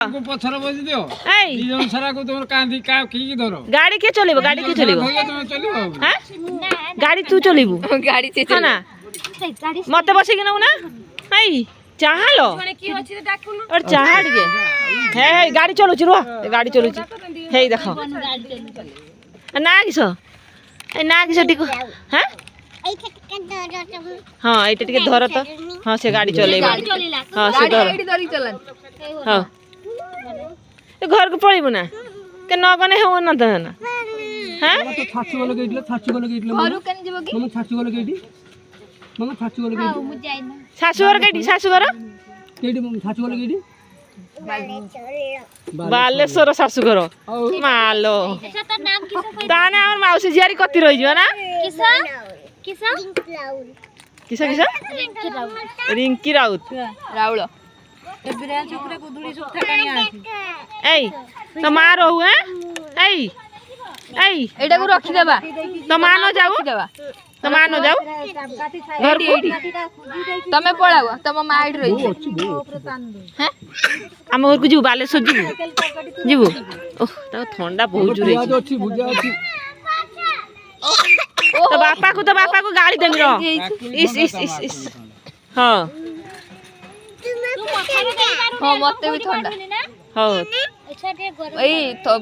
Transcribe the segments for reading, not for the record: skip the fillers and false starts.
को पथर बजि दियो এই दी जन सारा को तुम कांदी का की धरो গাড়ি কে চলিব গাড়ি কে চলিব तुम चलियो হ্যাঁ গাড়ি তুই চলিবু গাড়ি চে হ্যাঁ না মতে বসে কি নব না এই চাহালো কি হচ্ছে ডাকুন ওর চাহা টিকে হে হে গাড়ি চলুছি রো গাড়ি চলুছি হেই দেখো না কিস এই না কিস টিকু হ্যাঁ হ্যাঁ এইটা টিকে ধর তো হ্যাঁ সে গাড়ি চলেইব হ্যাঁ সে ধর গাড়ি ধরি চলান হ্যাঁ এ ঘরକୁ পড়িব না কে ন গনে হেও না তো না হ্যাঁ तो छाछी वाला गेटले ঘরু কেন যাব কি मम्मा छाछी वाला गेटी मम्मा छाछी वाला गेटी মু যাই না শাশুঘর কেটি শাশুঘর केटी मम्मा छाछी वाला गेटी ବାଲେଶ୍ୱର ଶାଶୁଘର ମାଲୋ তোর নাম কি ତାନେ ଆମର ମାଉସୀ ଝିଆରୀ କତି ରହିଯିବ ନା কিসা কিসা କିସ କିସ ରିଙ୍କି ରାଉତ রাউଳ বিরান চুকরে গুদুড়ি সুখা কানি আছি এই তো মা রহু হ্যাঁ এই এই এটাକୁ ରଖି ଦେବା তো মা ন যাও ଦେବା তো মা ন যাও ঘরକୁ ତମେ ପଳାଅ ତମ ମା ଏଠି ରହିଛି হ্যাঁ ଆମ ଘରକୁ ଯିବୁ ବାଲେଶ୍ୱର ଯିବୁ ଯିବୁ ଓହ ତାକୁ ଥଣ୍ଡା ବହୁତ ଜୋରେ ହେଇଛି अछि भुजा अछि तो बापा को गाली देनी रो इस इस हाँ ହଁ ମତେ ବି ଥଣ୍ଡା हाँ ଏଇ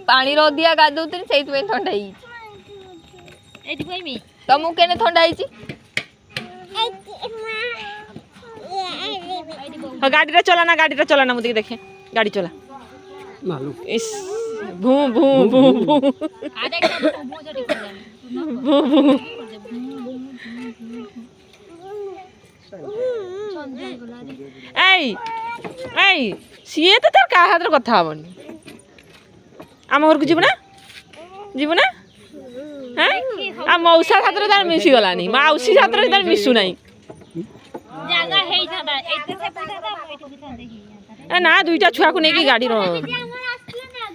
ପାଣିର ଅଧିକା ଗାଧଉଥିଲି ସେଇଥିପାଇଁ ଥଣ୍ଡା ହେଇଛି ଏଇଠି କହିମି ତମକୁ କେନେ ଥଣ୍ଡା ହେଇଛି हाँ गाड़ी रे चला ना मुझे देखे गाड़ी चला मालू इस भू भू भू भू আরে একটা বুঝড়ি করে भू भू এই এই সিଏ তো তার কাହା ହାତରେ କଥା ହବନି ଆମ ଘରକୁ ଯିବୁ ନା হ্যাঁ আর মৌসা হাତରେ তার মিশি গলানি মাউসী হাତରେ তার মিশু নাই জায়গা হেইথাটা এইতে সে পড়াটা এইটু বিথাতে এ না দুইটা ছুয়াକୁ নেকি গাড়ি র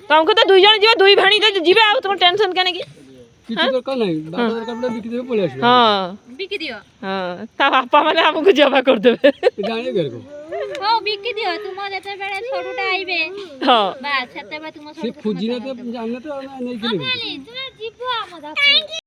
ତମକୁ ତ ଦୁଇ ଜଣ ଯିବ ଦୁଇ ଭାଣୀ ଯିବେ ଆଉ ତମ ଟେନସନ କେନେ କି କିଛି ଦରକାର ନାହିଁ ବାବା ଦରକାର ପଡେ ବିକି ଦେବେ ପଳେଇ ଆସିବେ ହଁ বিকি দিও ହଁ ତା ବାପା ମାନେ ଆମକୁ ଜମା କରିଦେବେ ଜାଣିବେ କେରକ হো বিকি দিও তুম যেতেবেলে ছোটটা আইবে ହଁ বাস সেতেবে তুম ସେ ଖୋଜିଲେ ତ ଜାଣିଲେ ତ ଆମେ ନେଇକି তুমি ଯିବ ଆମ